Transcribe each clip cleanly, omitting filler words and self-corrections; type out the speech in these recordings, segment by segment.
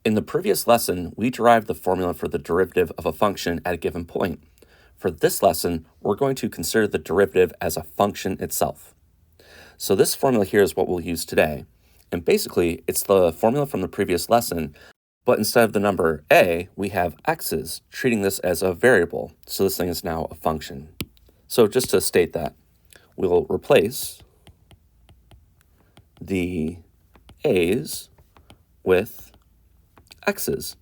In the previous lesson, we derived the formula for the derivative of a function at a given point. For this lesson, we're going to consider the derivative as a function itself. So this formula here is what we'll use today. And basically, it's the formula from the previous lesson, but instead of the number a, we have x's, treating this as a variable. So this thing is now a function. So just to state that, we'll replace the a's with x's.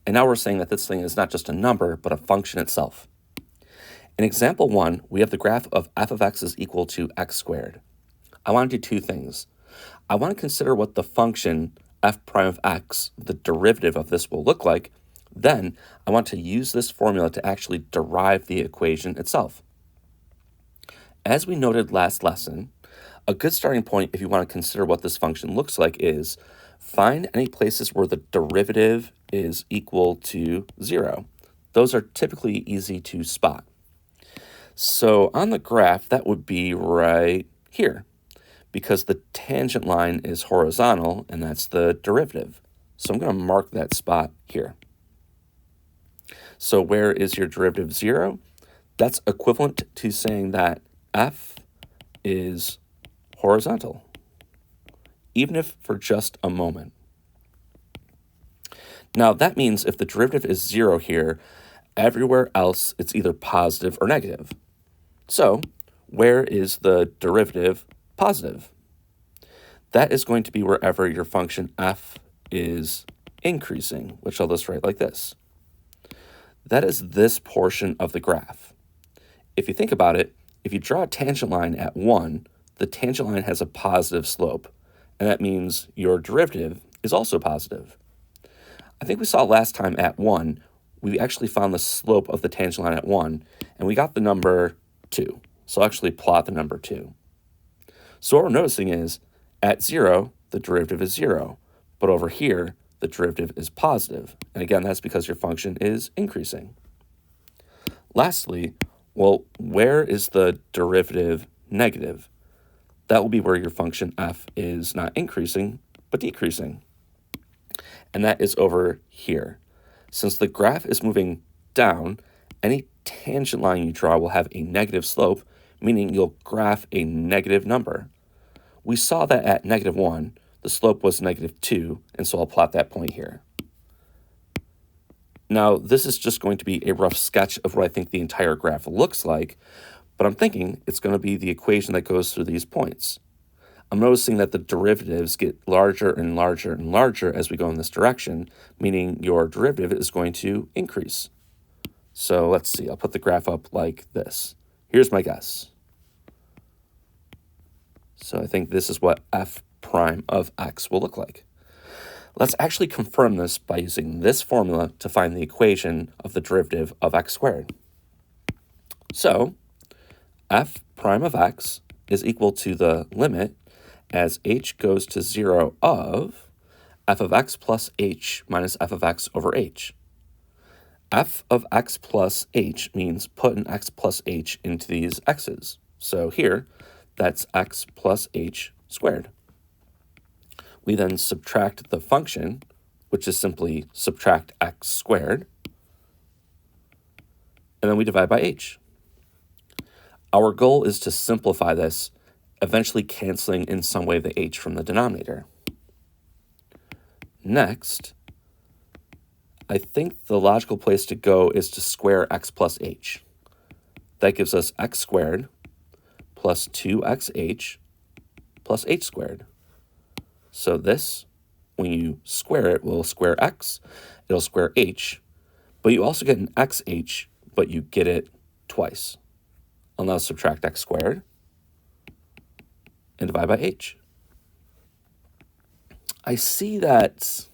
And now we're saying that this thing is not just a number, but a function itself. In example 1, we have the graph of f of x is equal to x squared. I want to do two things. I want to consider what the function f prime of x, the derivative of this, will look like. Then I want to use this formula to actually derive the equation itself. As we noted last lesson, a good starting point if you want to consider what this function looks like is find any places where the derivative is equal to 0. Those are typically easy to spot. So on the graph, that would be right here, because the tangent line is horizontal, and that's the derivative. So I'm going to mark that spot here. So where is your derivative 0? That's equivalent to saying that f is horizontal, even if for just a moment. Now that means if the derivative is 0 here, everywhere else it's either positive or negative. So where is the derivative positive? That is going to be wherever your function f is increasing, which I'll just write like this. That is this portion of the graph. If you think about it, if you draw a tangent line at 1, the tangent line has a positive slope, and that means your derivative is also positive. I think we saw last time at 1, we actually found the slope of the tangent line at 1, and we got the number 2. So I'll actually plot the number 2. So what we're noticing is, at 0, the derivative is 0, but over here, the derivative is positive. And again, that's because your function is increasing. Lastly, well, where is the derivative negative? That will be where your function f is not increasing, but decreasing. And that is over here. Since the graph is moving down, any tangent line you draw will have a negative slope, meaning you'll graph a negative number. We saw that at -1, the slope was -2, and so I'll plot that point here. Now, this is just going to be a rough sketch of what I think the entire graph looks like, but I'm thinking it's going to be the equation that goes through these points. I'm noticing that the derivatives get larger and larger and larger as we go in this direction, meaning your derivative is going to increase. So let's see, I'll put the graph up like this. Here's my guess. So I think this is what f prime of x will look like. Let's actually confirm this by using this formula to find the equation of the derivative of x squared. So f prime of x is equal to the limit as h goes to 0 of f of x plus h minus f of x over h. F of x plus h means put an x plus h into these x's. So here, that's x plus h squared. We then subtract the function, which is simply subtract x squared, and then we divide by h. Our goal is to simplify this, eventually canceling in some way the h from the denominator. Next, I think the logical place to go is to square x plus h. That gives us x squared plus 2xh plus h squared. So this, when you square it, will square x, it'll square h, but you also get an xh, but you get it twice. I'll now subtract x squared and divide by h. I see that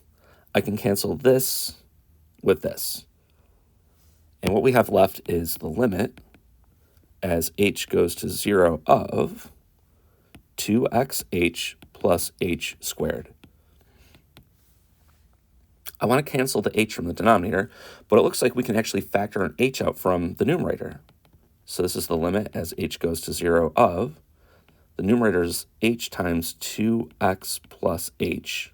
I can cancel this with this. And what we have left is the limit as h goes to 0 of 2xh plus h squared. I want to cancel the h from the denominator, but it looks like we can actually factor an h out from the numerator. So this is the limit as h goes to 0 of, the numerator is h times 2x plus h.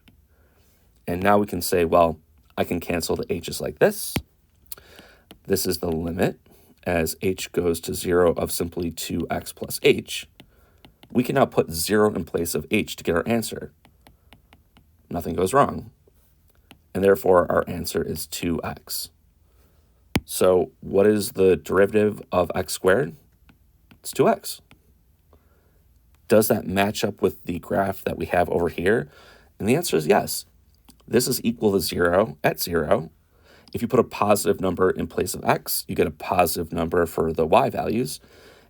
And now we can say, well, I can cancel the h's like this. This is the limit as h goes to 0 of simply 2x plus h. We can now put 0 in place of h to get our answer. Nothing goes wrong. And therefore, our answer is 2x. So what is the derivative of x squared? It's 2x. Does that match up with the graph that we have over here? And the answer is yes. This is equal to 0 at 0. If you put a positive number in place of x, you get a positive number for the y values.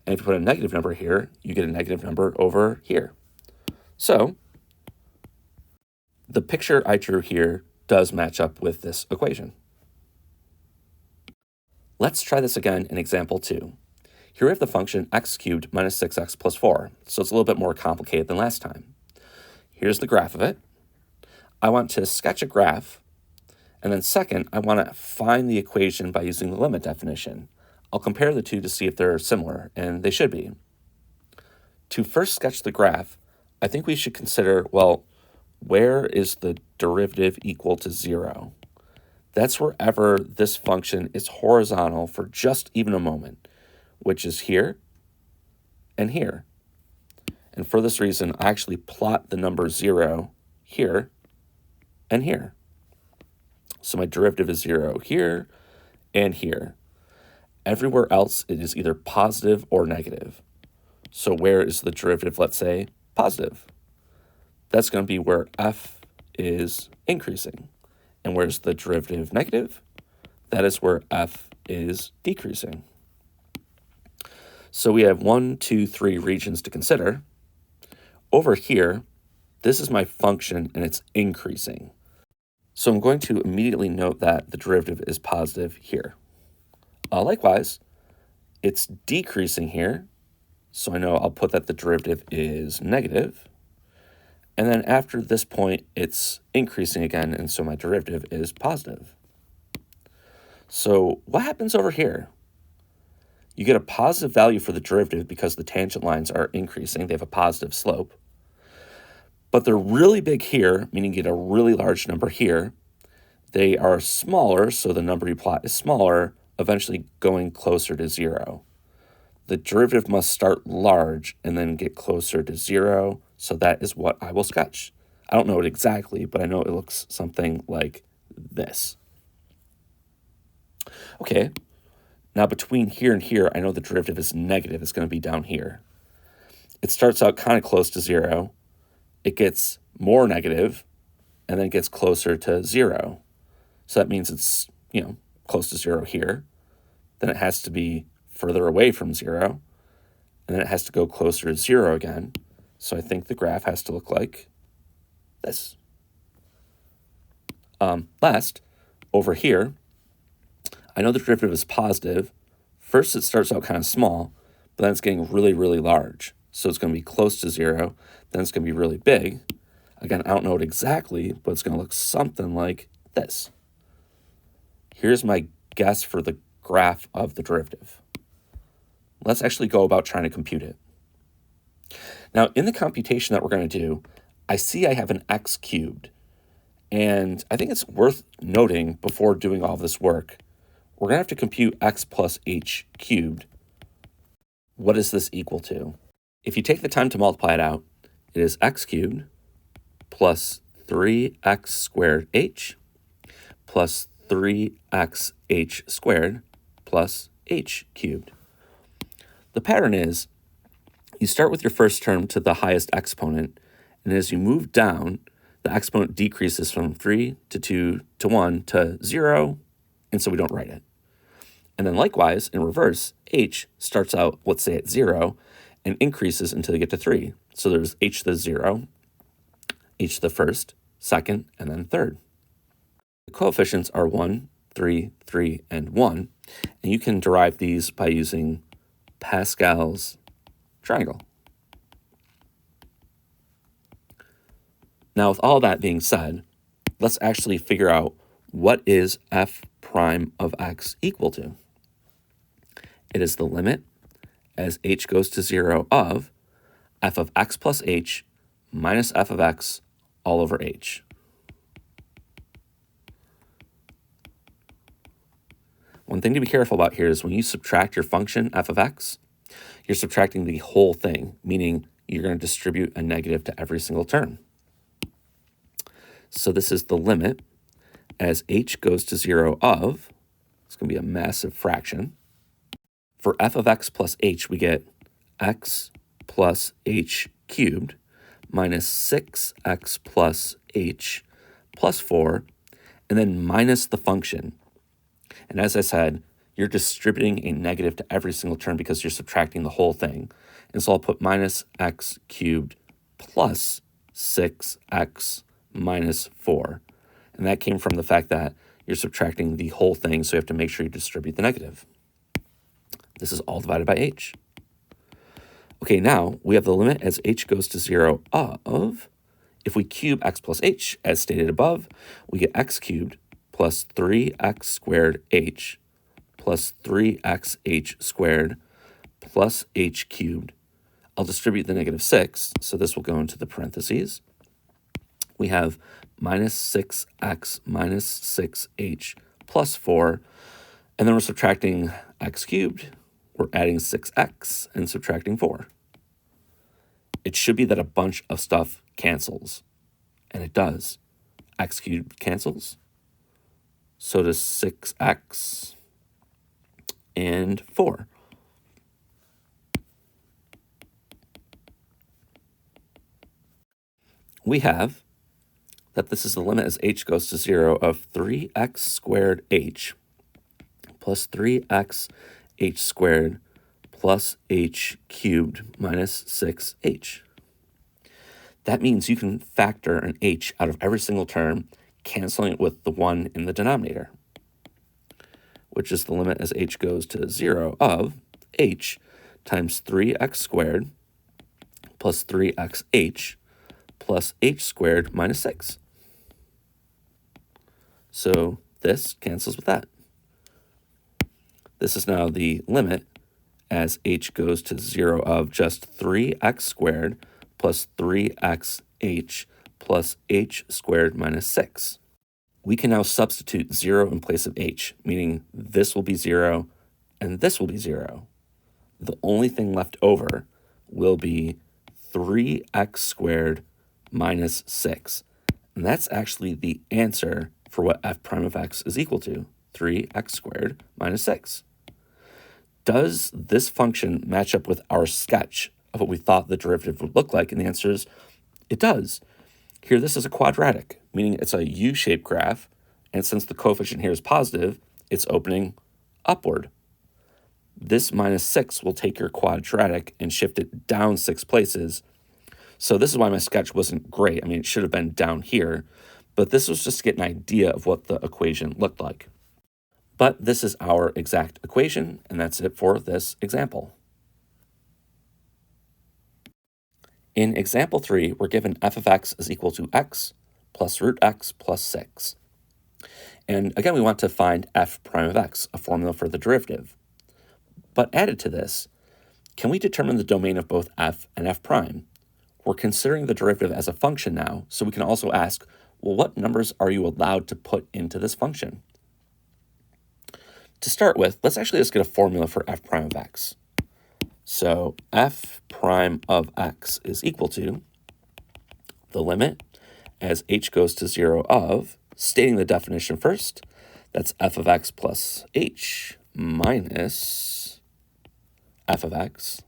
And if you put a negative number here, you get a negative number over here. So the picture I drew here does match up with this equation. Let's try this again in example 2. Here we have the function x cubed minus 6x plus 4, so it's a little bit more complicated than last time. Here's the graph of it. I want to sketch a graph, and then second, I want to find the equation by using the limit definition. I'll compare the two to see if they're similar, and they should be. To first sketch the graph, I think we should consider, well, where is the derivative equal to 0? That's wherever this function is horizontal for just even a moment, which is here and here. And for this reason, I actually plot the number 0 here and here. So my derivative is 0 here and here. Everywhere else, it is either positive or negative. So where is the derivative, let's say, positive? That's going to be where f is increasing. And where's the derivative negative? That is where f is decreasing. So we have 1, 2, 3 regions to consider. Over here, this is my function and it's increasing. So I'm going to immediately note that the derivative is positive here. Likewise, it's decreasing here. So I know I'll put that the derivative is negative. And then after this point, it's increasing again, and so my derivative is positive. So what happens over here? You get a positive value for the derivative because the tangent lines are increasing. They have a positive slope. But they're really big here, meaning you get a really large number here. They are smaller, so the number you plot is smaller, eventually going closer to 0. The derivative must start large and then get closer to 0. So that is what I will sketch. I don't know it exactly, but I know it looks something like this. Okay, now between here and here, I know the derivative is negative. It's going to be down here. It starts out kind of close to 0. It gets more negative, and then it gets closer to 0. So that means it's, close to 0 here. Then it has to be further away from 0, and then it has to go closer to 0 again. So I think the graph has to look like this. Last, over here, I know the derivative is positive. First, it starts out kind of small, but then it's getting really, really large. So it's going to be close to 0. Then it's going to be really big. Again, I don't know it exactly, but it's going to look something like this. Here's my guess for the graph of the derivative. Let's actually go about trying to compute it. Now, in the computation that we're going to do, I see I have an x cubed. And I think it's worth noting before doing all this work, we're going to have to compute x plus h cubed. What is this equal to? If you take the time to multiply it out, it is x cubed plus 3x squared h plus 3xh squared plus h cubed. The pattern is you start with your first term to the highest exponent, and as you move down, the exponent decreases from 3 to 2 to 1 to 0, and so we don't write it. And then likewise, in reverse, h starts out, let's say, at 0, and increases until you get to 3. So there's h to the 0, h to the first, second, and then third. The coefficients are 1, 3, 3, and 1, and you can derive these by using Pascal's triangle. Now, with all that being said, let's actually figure out what is f prime of x equal to. It is the limit as h goes to 0 of f of x plus h minus f of x all over h. One thing to be careful about here is when you subtract your function f of x, you're subtracting the whole thing, meaning you're going to distribute a negative to every single term. So this is the limit as h goes to 0 of, it's going to be a massive fraction. For f of x plus h, we get x plus h cubed minus 6x plus h plus 4, and then minus the function. And as I said, you're distributing a negative to every single term because you're subtracting the whole thing. And so I'll put minus x cubed plus 6x minus 4. And that came from the fact that you're subtracting the whole thing, so you have to make sure you distribute the negative. This is all divided by h. Okay, now we have the limit as h goes to 0 of, if we cube x plus h, as stated above, we get x cubed plus 3x squared h plus 3xh squared plus h cubed. I'll distribute the negative 6, so this will go into the parentheses. We have minus 6x minus 6h plus 4, and then we're subtracting x cubed. We're adding 6x and subtracting 4. It should be that a bunch of stuff cancels, and it does. X cubed cancels, so does 6x and 4. We have that this is the limit as h goes to 0 of 3x squared h plus 3x h squared plus h cubed minus 6h. That means you can factor an h out of every single term, canceling it with the 1 in the denominator, which is the limit as h goes to 0 of h times 3x squared plus 3xh plus h squared minus 6. So this cancels with that. This is now the limit as h goes to 0 of just 3x squared plus 3xh plus h squared minus 6. We can now substitute 0 in place of h, meaning this will be 0 and this will be 0. The only thing left over will be 3x squared minus 6. And that's actually the answer for what f prime of x is equal to, 3x squared minus 6. Does this function match up with our sketch of what we thought the derivative would look like? And the answer is it does. Here, this is a quadratic, meaning it's a U-shaped graph. And since the coefficient here is positive, it's opening upward. This minus 6 will take your quadratic and shift it down 6 places. So this is why my sketch wasn't great. I mean, it should have been down here, but this was just to get an idea of what the equation looked like. But this is our exact equation, and that's it for this example. In example 3, we're given f of x is equal to x plus root x plus 6. And again, we want to find f prime of x, a formula for the derivative. But added to this, can we determine the domain of both f and f prime? We're considering the derivative as a function now, so we can also ask, well, what numbers are you allowed to put into this function? To start with, let's actually just get a formula for f prime of x. So f prime of x is equal to the limit as h goes to 0 of, stating the definition first, that's f of x plus h minus f of x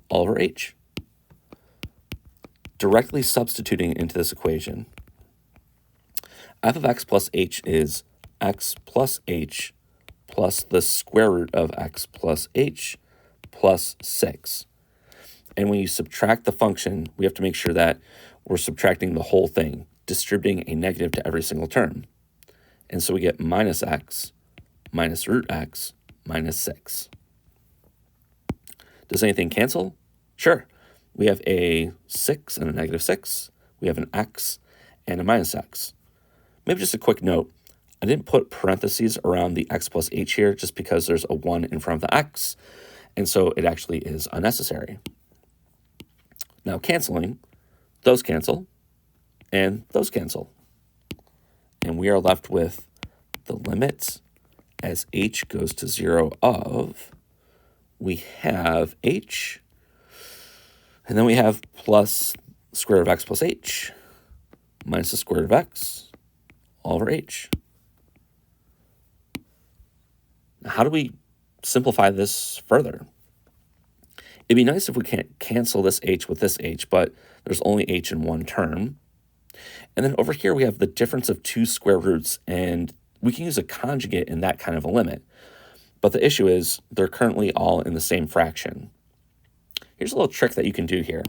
all over h. Directly substituting into this equation, f of x plus h is x plus h plus the square root of x plus h plus 6. And when you subtract the function, we have to make sure that we're subtracting the whole thing, distributing a negative to every single term. And so we get minus x minus root x minus 6. Does anything cancel? Sure. We have a 6 and a negative 6. We have an x and a minus x. Maybe just a quick note. I didn't put parentheses around the x plus h here just because there's a 1 in front of the x, and so it actually is unnecessary. Now canceling, those cancel, and those cancel. And we are left with the limit as h goes to 0 of, we have h, and then we have plus square root of x plus h minus the square root of x all over h. Now, how do we simplify this further? It'd be nice if we can't cancel this h with this h, but there's only h in one term. And then over here we have the difference of two square roots, and we can use a conjugate in that kind of a limit. But the issue is they're currently all in the same fraction. Here's a little trick that you can do here.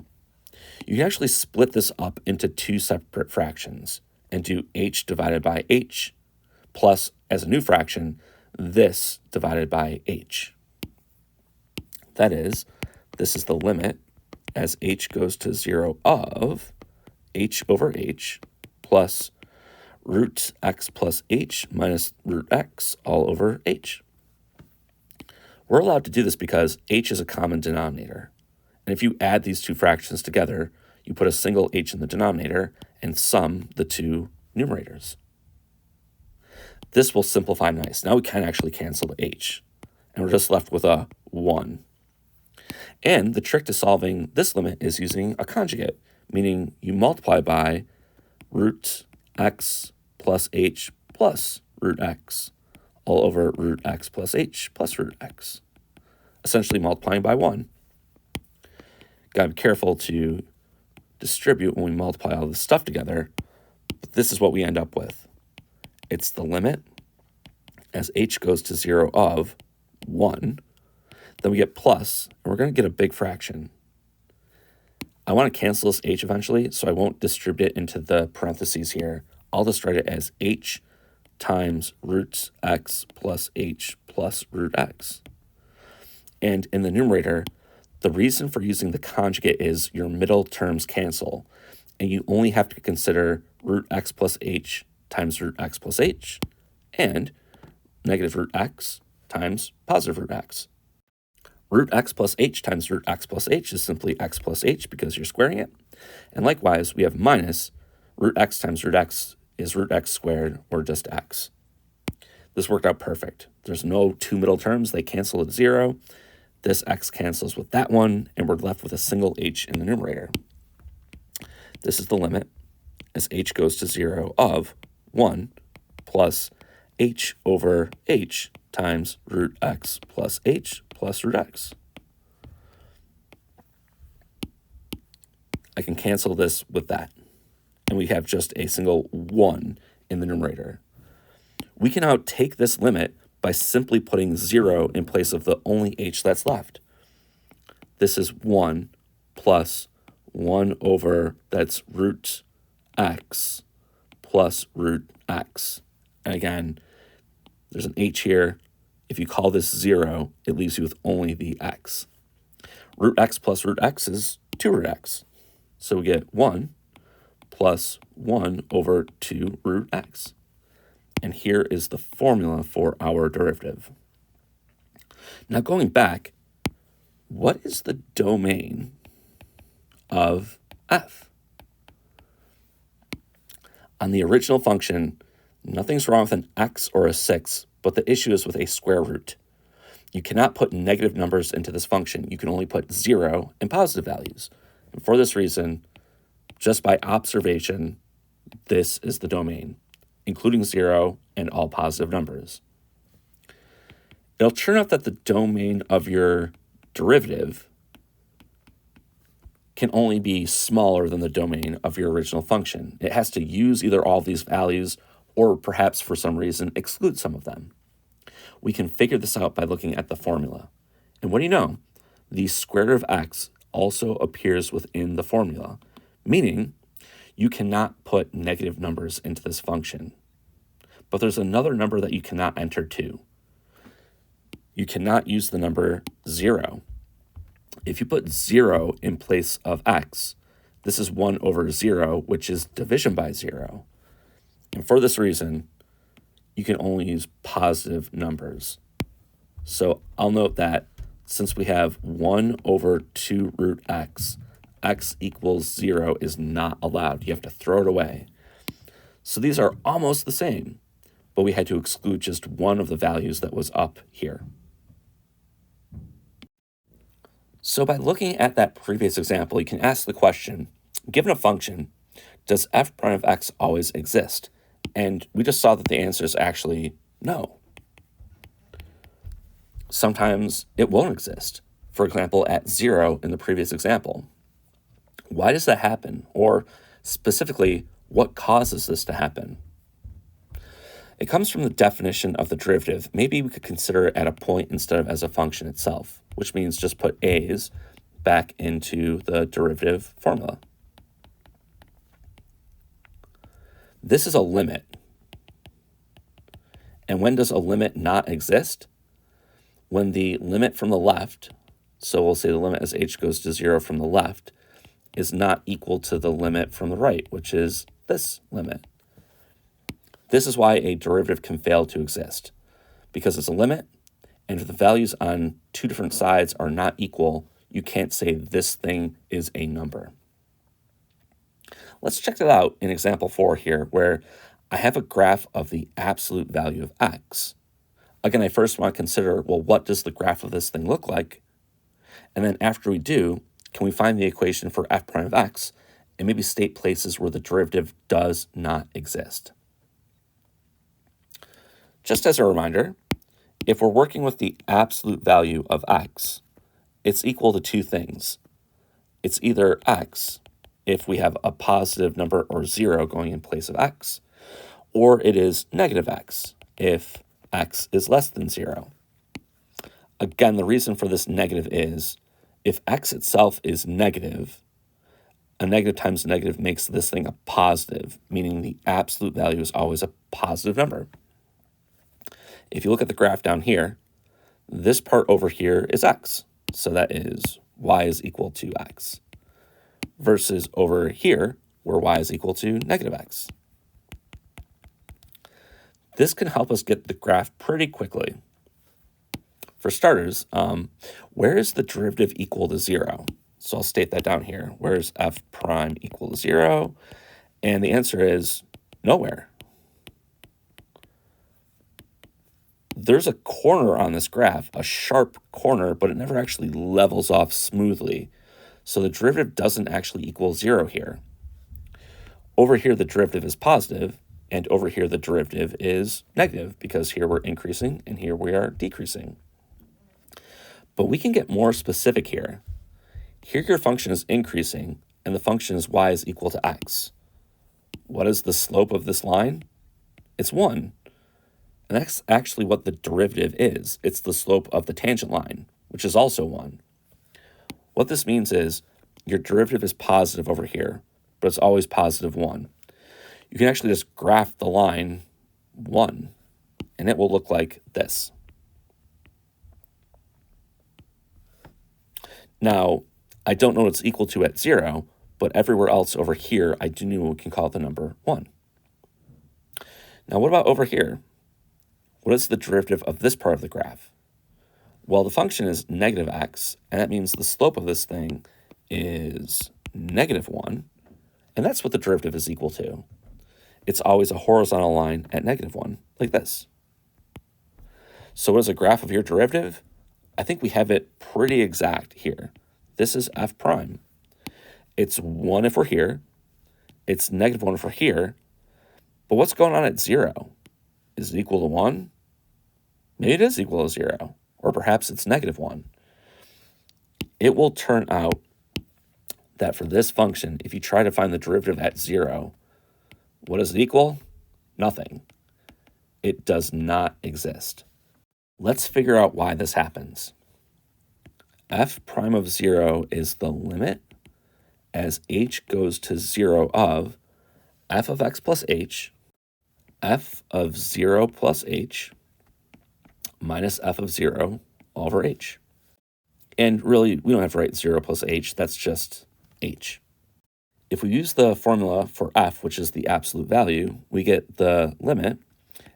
You can actually split this up into two separate fractions and do h divided by h plus, as a new fraction, this divided by h. That is, this is the limit as h goes to 0 of h over h plus root x plus h minus root x all over h. We're allowed to do this because h is a common denominator. And if you add these two fractions together, you put a single h in the denominator and sum the two numerators. This will simplify nice. Now we can actually cancel the h, and we're just left with a 1. And the trick to solving this limit is using a conjugate, meaning you multiply by root x plus h plus root x all over root x plus h plus root x, essentially multiplying by 1. Gotta be careful to distribute when we multiply all this stuff together, but this is what we end up with. It's the limit as h goes to 0 of 1. Then we get plus, and we're going to get a big fraction. I want to cancel this h eventually, so I won't distribute it into the parentheses here. I'll just write it as h times root x plus h plus root x. And in the numerator, the reason for using the conjugate is your middle terms cancel, and you only have to consider root x plus h times root x plus h and negative root x times positive root x. Root x plus h times root x plus h is simply x plus h because you're squaring it. And likewise, we have minus root x times root x is root x squared, or just x. This worked out perfect. There's no two middle terms. They cancel at 0. This x cancels with that one, and we're left with a single h in the numerator. This is the limit as h goes to 0 of 1 plus h over h times root x plus h plus root x. I can cancel this with that, and we have just a single 1 in the numerator. We can now take this limit by simply putting 0 in place of the only h that's left. This is 1 plus 1 over, that's root x plus root x. And again, there's an h here. If you call this 0, it leaves you with only the x. Root x plus root x is 2 root x. So we get 1 plus 1 over 2 root x. And here is the formula for our derivative. Now going back, what is the domain of f? On the original function, nothing's wrong with an x or a 6, but the issue is with a square root. You cannot put negative numbers into this function. You can only put 0 and positive values. And for this reason, just by observation, this is the domain, including 0 and all positive numbers. It'll turn out that the domain of your derivative can only be smaller than the domain of your original function. It has to use either all of these values or perhaps for some reason exclude some of them. We can figure this out by looking at the formula. And what do you know? The square root of x also appears within the formula, meaning you cannot put negative numbers into this function. But there's another number that you cannot enter too. You cannot use the number 0. If you put 0 in place of x, this is 1 over 0, which is division by 0. And for this reason, you can only use positive numbers. So I'll note that since we have 1 over 2 root x, x equals 0 is not allowed. You have to throw it away. So these are almost the same, but we had to exclude just one of the values that was up here. So by looking at that previous example, you can ask the question, given a function, does f prime of x always exist? And we just saw that the answer is actually no. Sometimes it won't exist. For example, at 0 in the previous example. Why does that happen? Or specifically, what causes this to happen? It comes from the definition of the derivative. Maybe we could consider it at a point instead of as a function itself, which means just put a's back into the derivative formula. This is a limit. And when does a limit not exist? When the limit from the left, so we'll say the limit as h goes to 0 from the left, is not equal to the limit from the right, which is this limit. This is why a derivative can fail to exist, because it's a limit, and if the values on two different sides are not equal, you can't say this thing is a number. Let's check that out in example 4 here, where I have a graph of the absolute value of x. Again, I first want to consider, well, what does the graph of this thing look like? And then after we do, can we find the equation for f prime of x and maybe state places where the derivative does not exist? Just as a reminder, if we're working with the absolute value of x, it's equal to two things. It's either x, if we have a positive number or 0 going in place of x, or it is negative x, if x is less than 0. Again, the reason for this negative is if x itself is negative, a negative times negative makes this thing a positive, meaning the absolute value is always a positive number. If you look at the graph down here, this part over here is x, so that is y is equal to x, versus over here, where y is equal to negative x. This can help us get the graph pretty quickly. For starters, where is the derivative equal to 0? So I'll state that down here. Where is f prime equal to 0? And the answer is nowhere. There's a corner on this graph, a sharp corner, but it never actually levels off smoothly. So the derivative doesn't actually equal 0 here. Over here, the derivative is positive, and over here, the derivative is negative, because here we're increasing and here we are decreasing. But we can get more specific here. Here your function is increasing, and the function is y is equal to x. What is the slope of this line? It's 1. And that's actually what the derivative is. It's the slope of the tangent line, which is also 1. What this means is your derivative is positive over here, but it's always positive 1. You can actually just graph the line 1, and it will look like this. Now, I don't know what it's equal to at 0, but everywhere else over here, I do know we can call the number 1. Now, what about over here? What is the derivative of this part of the graph? Well, the function is negative x, and that means the slope of this thing is negative 1, and that's what the derivative is equal to. It's always a horizontal line at negative 1, like this. So what is a graph of your derivative? I think we have it pretty exact here. This is f prime. It's 1 if we're here. It's negative 1 if we're here. But what's going on at 0? Is it equal to 1? Maybe it is equal to 0. Or perhaps it's negative 1. It will turn out that for this function, if you try to find the derivative at 0, what does it equal? Nothing. It does not exist. Let's figure out why this happens. F prime of 0 is the limit as h goes to 0 of f of x plus h, f of 0 plus h, minus f of 0 all over h. And really, we don't have to write 0 plus h, that's just h. If we use the formula for f, which is the absolute value, we get the limit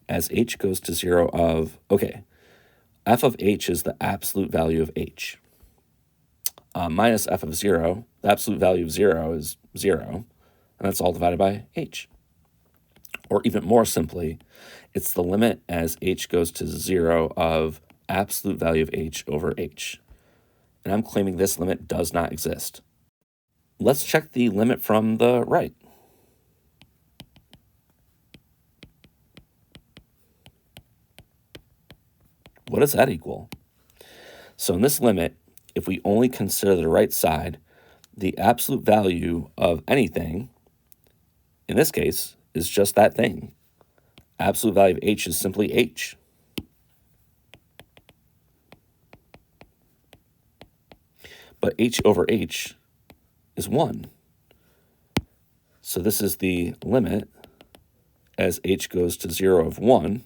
as h goes to 0 of, okay, f of h is the absolute value of h, minus f of 0. The absolute value of 0 is 0, and that's all divided by h. Or even more simply, it's the limit as h goes to 0 of absolute value of h over h. And I'm claiming this limit does not exist. Let's check the limit from the right. What does that equal? So in this limit, if we only consider the right side, the absolute value of anything, in this case, is just that thing. Absolute value of h is simply h. But h over h is 1. So this is the limit as h goes to 0 of 1,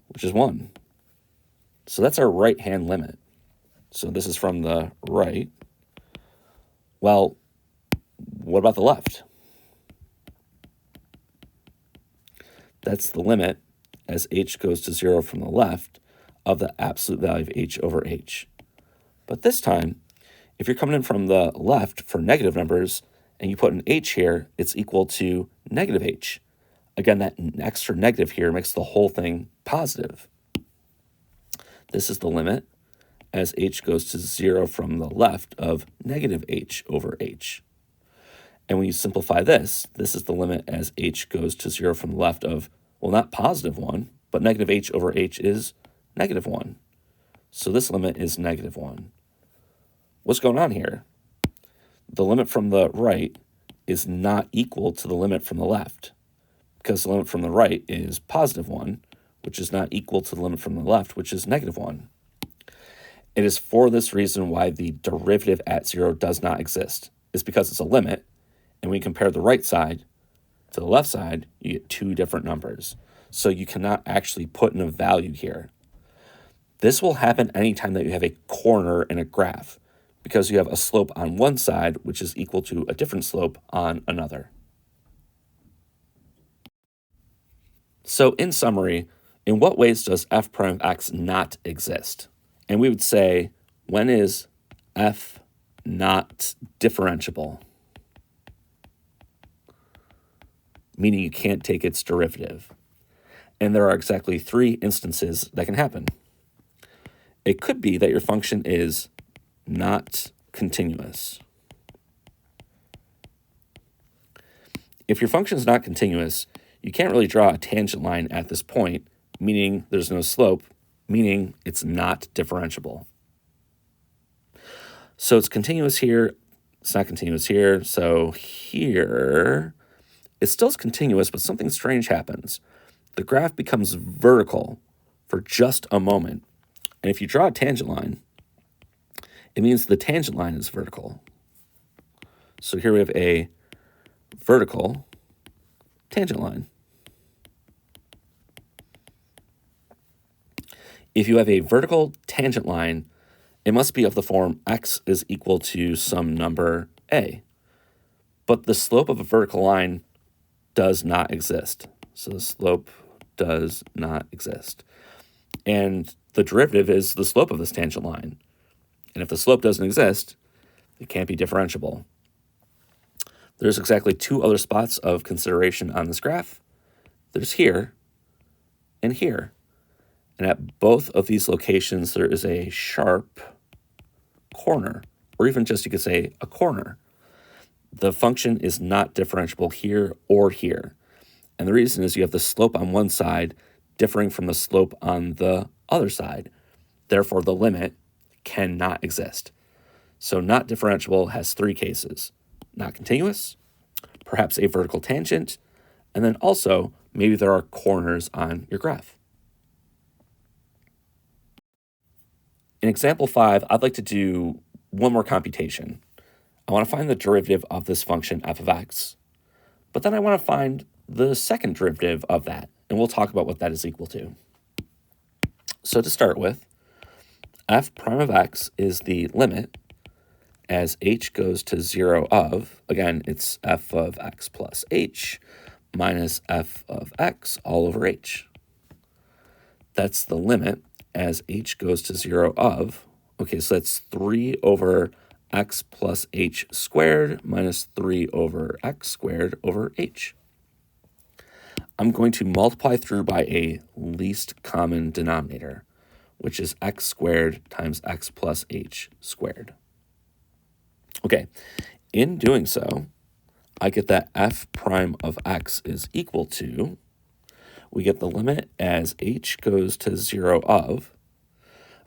which is 1. So that's our right-hand limit. So this is from the right. Well, what about the left? That's the limit as h goes to 0 from the left of the absolute value of h over h. But this time, if you're coming in from the left for negative numbers and you put an h here, it's equal to negative h. Again, that extra negative here makes the whole thing positive. This is the limit as h goes to 0 from the left of negative h over h. And when you simplify this, this is the limit as h goes to 0 from the left of, well, not positive 1, but negative h over h is negative 1. So this limit is negative 1. What's going on here? The limit from the right is not equal to the limit from the left, because the limit from the right is positive 1, which is not equal to the limit from the left, which is negative 1. It is for this reason why the derivative at 0 does not exist. It's because it's a limit, and when you compare the right side to the left side, you get two different numbers. So you cannot actually put in a value here. This will happen anytime that you have a corner in a graph, because you have a slope on one side, which is equal to a different slope on another. So in summary, in what ways does f prime of x not exist? And we would say, when is f not differentiable? Meaning you can't take its derivative. And there are exactly 3 instances that can happen. It could be that your function is not continuous. If your function is not continuous, you can't really draw a tangent line at this point, meaning there's no slope, meaning it's not differentiable. So it's continuous here, it's not continuous here, so here it still is continuous, but something strange happens. The graph becomes vertical for just a moment. And if you draw a tangent line, it means the tangent line is vertical. So here we have a vertical tangent line. If you have a vertical tangent line, it must be of the form x is equal to some number a. But the slope of a vertical line does not exist. So the slope does not exist. And the derivative is the slope of this tangent line. And if the slope doesn't exist, it can't be differentiable. There's exactly 2 other spots of consideration on this graph. There's here and here. And at both of these locations, there is a sharp corner, or even just you could say a corner. The function is not differentiable here or here. And the reason is you have the slope on one side differing from the slope on the other side. Therefore, the limit cannot exist. So not differentiable has 3 cases. Not continuous, perhaps a vertical tangent, and then also maybe there are corners on your graph. In example 5, I'd like to do one more computation. I want to find the derivative of this function f of x, but then I want to find the second derivative of that, and we'll talk about what that is equal to. So to start with, f prime of x is the limit as h goes to 0 of, again, it's f of x plus h minus f of x all over h. That's the limit as h goes to 0 of, okay, so that's 3 over x plus h squared minus 3 over x squared over h. I'm going to multiply through by a least common denominator, which is x squared times x plus h squared. Okay, in doing so, I get that f prime of x is equal to, we get the limit as h goes to 0 of,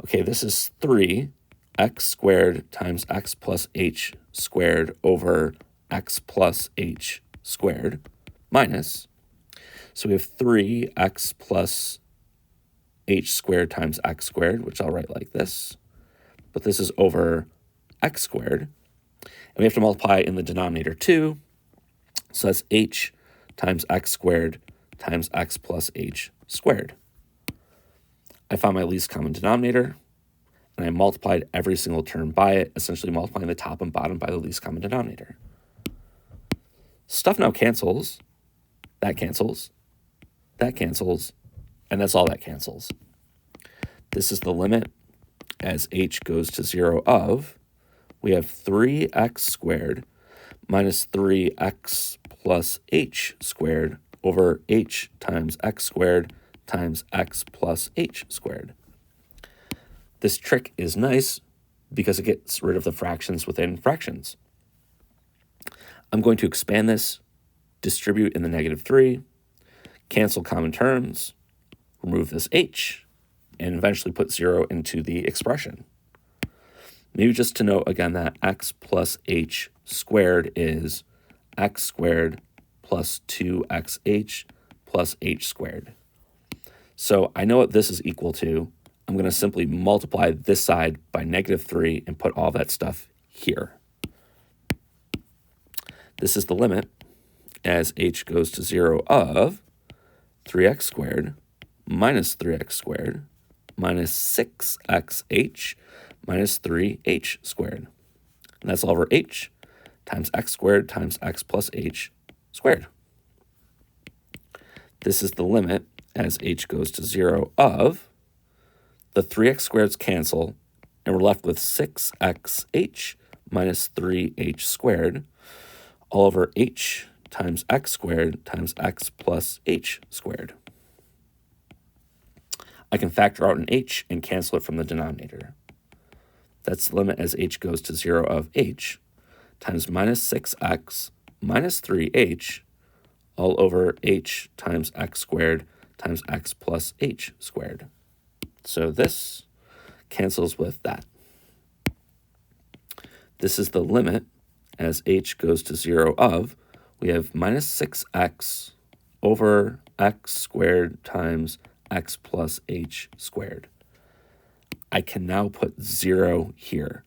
okay, this is 3 x squared times x plus h squared over x plus h squared minus, so we have 3x plus h squared times x squared, which I'll write like this, but this is over x squared, and we have to multiply in the denominator too, so that's h times x squared times x plus h squared. I found my least common denominator, and I multiplied every single term by it, essentially multiplying the top and bottom by the least common denominator. Stuff now cancels, that cancels, that cancels, and that's all that cancels. This is the limit as h goes to 0 of, we have 3x squared minus 3x plus h squared over h times x squared times x plus h squared. This trick is nice because it gets rid of the fractions within fractions. I'm going to expand this, distribute in the -3, cancel common terms, remove this h, and eventually put 0 into the expression. Maybe just to note again that x plus h squared is x squared plus 2xh plus h squared. So I know what this is equal to. I'm going to simply multiply this side by -3 and put all that stuff here. This is the limit as h goes to 0 of 3x squared minus 3x squared minus 6xh minus 3h squared. And that's all over h times x squared times x plus h squared. This is the limit as h goes to 0 of, the 3x squareds cancel, and we're left with 6xh minus 3h squared, all over h times x squared times x plus h squared. I can factor out an h and cancel it from the denominator. That's the limit as h goes to 0 of h times minus 6x minus 3h all over h times x squared times x plus h squared. So this cancels with that. This is the limit as h goes to 0 of, we have minus 6x over x squared times x plus h squared. I can now put 0 here,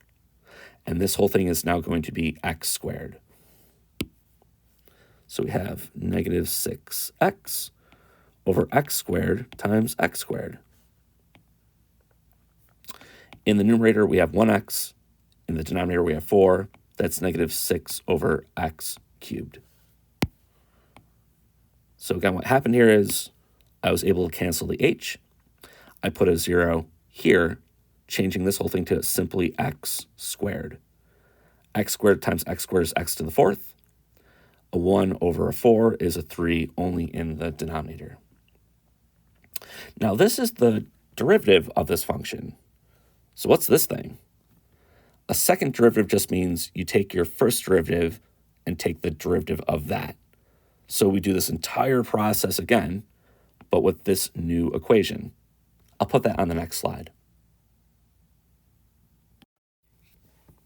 and this whole thing is now going to be x squared. So we have negative 6x over x squared times x squared. In the numerator, we have 1x. In the denominator, we have 4. That's negative 6 over x cubed. So again, what happened here is I was able to cancel the h. I put a 0 here, changing this whole thing to simply x squared. X squared times x squared is x to the 4th. A 1 over a 4 is a 3 only in the denominator. Now this is the derivative of this function. So what's this thing? A second derivative just means you take your first derivative and take the derivative of that. So we do this entire process again, but with this new equation. I'll put that on the next slide.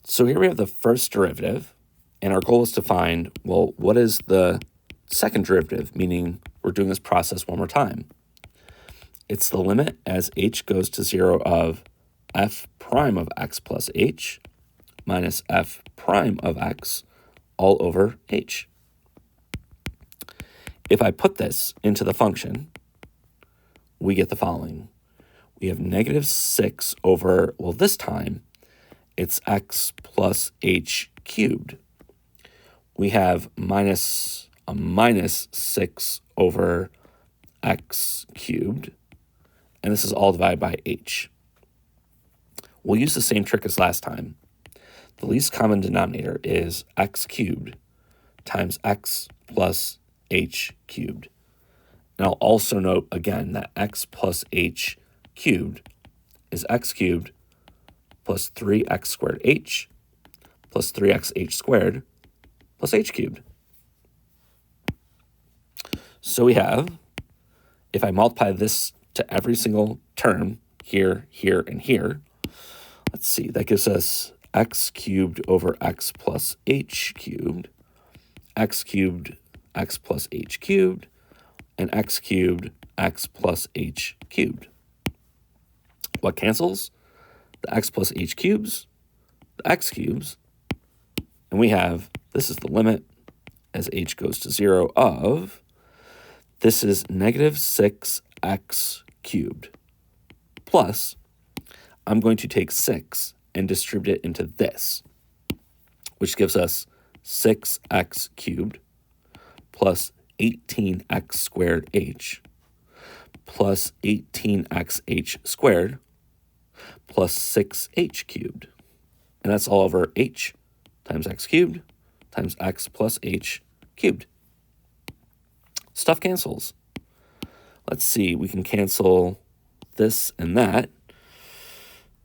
So here we have the first derivative, and our goal is to find, well, what is the second derivative, meaning we're doing this process one more time. It's the limit as h goes to 0 of f prime of x plus h minus f prime of x all over h. If I put this into the function, we get the following. We have negative 6 over, well, this time, it's x plus h cubed. We have minus 6 over x cubed, and this is all divided by h. We'll use the same trick as last time. The least common denominator is x cubed times x plus h cubed. And I'll also note again that x plus h cubed is x cubed plus 3x squared h plus 3xh squared plus h cubed. So we have, if I multiply this to every single term here, here, and here, let's see, that gives us x cubed over x plus h cubed, x cubed, x plus h cubed, and x cubed, x plus h cubed. What cancels? The x plus h cubes, the x cubes, and we have, this is the limit as h goes to 0 of, this is negative 6x cubed, plus, I'm going to take 6 and distribute it into this, which gives us 6x cubed plus 18x squared h plus 18xh squared plus 6h cubed. And that's all over h times x cubed times x plus h cubed. Stuff cancels. Let's see, we can cancel this and that,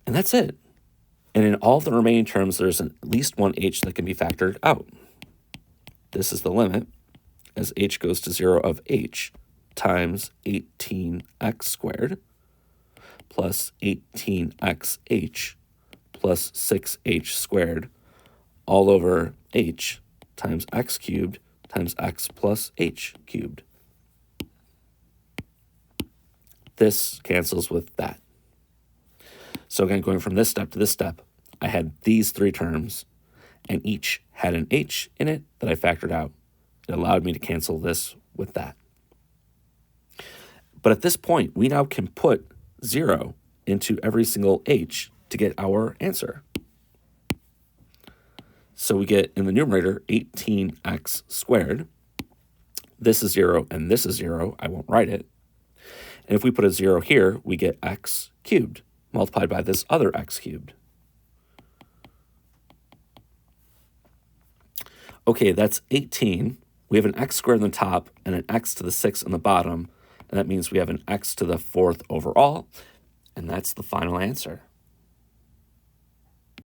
and that's it. And in all the remaining terms, there's at least one h that can be factored out. This is the limit as h goes to 0 of h times 18x squared plus 18xh plus 6h squared all over h times x cubed times x plus h cubed. This cancels with that. So again, going from this step to this step, I had these three terms, and each had an h in it that I factored out. It allowed me to cancel this with that. But at this point, we now can put 0 into every single h to get our answer. So we get in the numerator 18x squared. This is 0 and this is 0. I won't write it. And if we put a 0 here, we get x cubed multiplied by this other x cubed. Okay, that's 18. We have an x squared on the top and an x to the 6th on the bottom, and that means we have an x to the 4th overall, and that's the final answer.